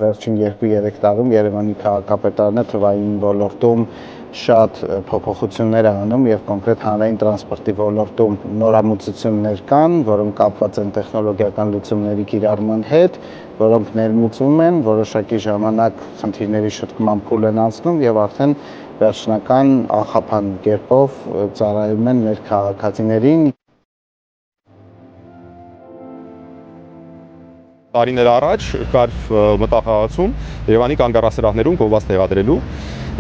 Վերջին 2-3 տարում Երևանի քաղաքապետարանը թվային ոլորտում շատ փոփոխություններ է անում եւ կոնկրետ հանրային տրանսպորտի ոլորտում նորամուծություններ կան, որոնք կապված են տեխնոլոգիական լուծումների կիրառման հետ, որոնք ներմուծվում են, որոշակի ժամանակ խնդիրների շտկման փուլ են անցնում եւ արդեն վերջնական անխափան կերպով ծառայում են մեր քաղաքացիներին։ Տարիներ առաջ կար մտախաղացում Երևանի կանգառասրահներում գովազդ տեղադրելու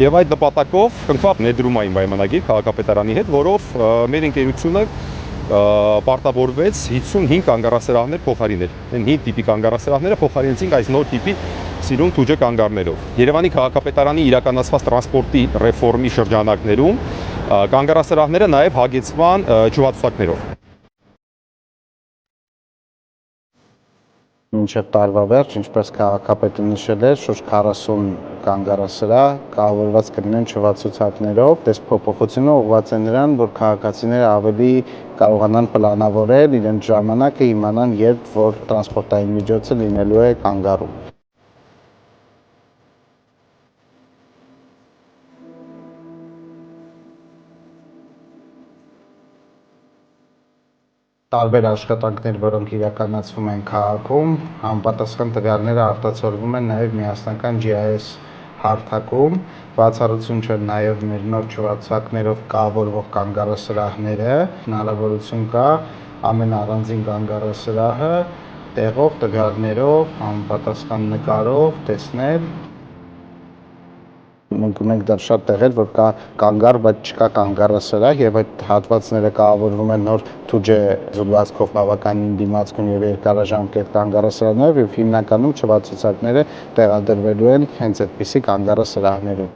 եւ այդ նպատակով կնքվավ ներդրումային պայմանագիր քաղաքապետարանի հետ, որով մեր ընկերությունը պարտավորվեց 55 կանգառասրահներ փոխարինել։ Այն 5 տիպի կանգառասրահները փոխարինեցինք այս նոր տիպի սիրուն թուջը կանգառներով։ Երևանի քաղաքապետարանի իրականացված տրանսպորտի ռեֆորմի շրջանակներում կանգառասրահները նաեւ հագեցվան ջրհատուցակներով։ Մինչև տարվա վերջ, ինչպես քաղաքապետը նշել էր, շուրջ 40 կանգառասրահ կառավարված կլինեն ջրհատուցակներով։ Այս փոփոխությունը ուղղված է նրան, որ քաղաքացիները ավելի կարողանան պլանավորել իրենց ժամանակը, իմանան, երբ որ տրանսպորտային միջոցը լինելու է կանգառում։ Տարբեր աշխատանքներ, որոնք իրականացվում են քաղաքում, համապատասխան տվյալները արտացոլվում են նաև միասնական GIS հարթակում, բացառություն չեն նաև մեր նոր ջրհատուցակներով կառավարվող կանգառասրահները, հնարավորություն կա ամեն առանձին կանգառասրահը տեղով, տվյալներով, համապատասխան նկարով տեսնել։ Մենք ունենք դեռ շատ տեղեր, որ կա կանգառ, բայց չկա կանգառասրահ եւ այդ հատվածները կառավարվում են նոր թուջե զուգվածքով բավականին դիմացկուն եւ երկարաժամկետ կանգառասրահներով եւ հիմնականում ջրհատուցակները տեղադրվելու են հենց այդպիսի կանգառասրահներում։